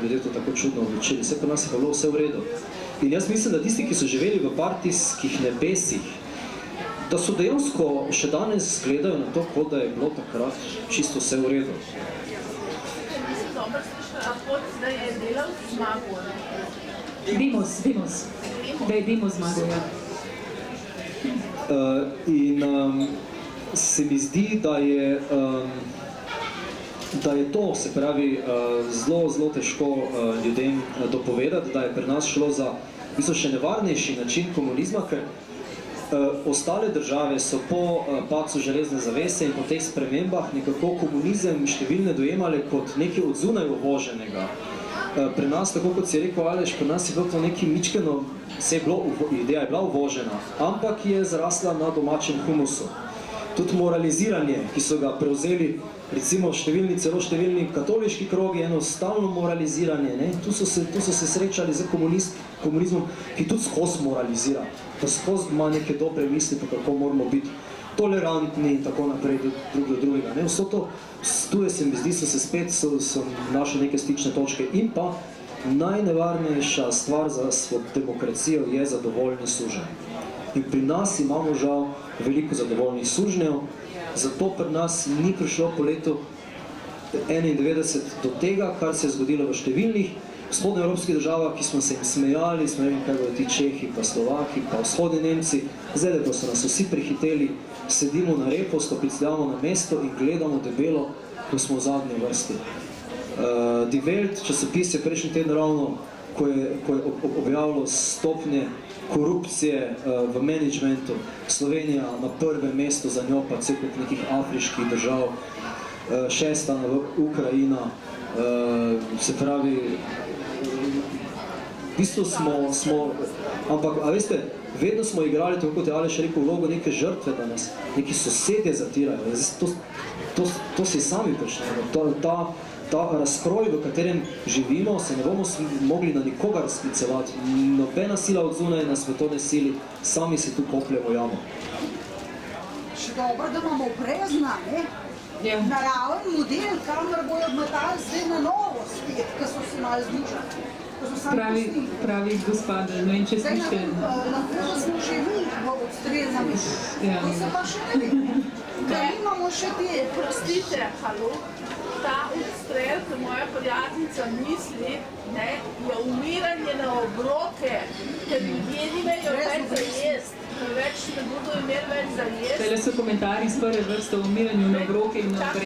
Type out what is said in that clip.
ljudje to tako čudno odločili, vse pri nas je bilo vse v redu. In jaz mislim, da tisti, ki so živeli v partijskih nebesih, da so dejansko še danes gledajo na to, kot da je bilo takrat čisto vse v redu. Da je delal zmago. Demos, da je Demos zmago, ja. In se mi zdi, da je to, se pravi, zelo težko ljudem dopovedati, da je pri nas šlo za še nevarnejši način komunizma, ker ostale države so po padcu železne zavese in po teh spremembah nekako komunizem številne dojemali kot nekaj od zunaj uvoženega. Pri nas, tako kot si rekel Aleš, pri nas je bilo to nekaj mičkeno, ideja je bila uvožena, ampak je zrasla na domačem humusu. Tudi moraliziranje, ki so ga prevzeli recimo celo številni katoliški krogi, eno stalno moraliziranje, tu so se srečali z komunizmom, ki tudi skozi moralizira, da skozi ima neke dobre misli, pa kako moramo biti tolerantni in tako naprej drug do drugega. Vso to, tuje se mi zdi, so našli neke stične točke in pa najnevarnejša stvar za demokracijo je zadovoljni suženj. In pri nas imamo žal veliko zadovoljnih sužnjev, zato pri nas ni prišlo po letu 1991 do tega, kar se je zgodilo v številnih vzhodnoevropskih državah, ki smo se jim smejali, smo rekli, kaj bodo ti Čehi, pa Slovaki, pa vzhodni Nemci, zdaj pa so nas vsi prehiteli, sedimo na repo, stopicljamo na mesto in gledamo debelo, ko smo v zadnji vrsti. Die Welt časopis je prejšnji teden ravno, ko je objavilo stopnje korupcije v menedžmentu, Slovenija na prvem mestu, za njo pa cel kot nekih afriških držav, šesta Ukrajina, se pravi, v bistvu smo, ampak, a veste, vedno smo igrali, tako kot je Aleš rekel, vlogo neke žrtve danes, neki sosedje zatirajo, to si sami počnemo, ta razkroj, v katerem živimo, se ne bomo mogli na nikogar sklicevati. Nobena sila od zunaj nas v to ne sili, sami se tu kopljemo jamo. Še dobro, da imamo Brezna, ne? Naraven model, kamor bojo odmetali zdaj na novo spet, ko so se malo združili. Pravi gospod, no in če slište... Lahko da smo že mi v odstrelnem. To se pa še ne vidi. Da imamo še te... Prostite, halo, ta odstrel, ko moja prijateljica misli, je umiranje na obroke, ker ljudje nimajo več za jest, ker več ne bodo imeli več za jest. Tele so komentarji iz prve vrste o umiranju na obroke in na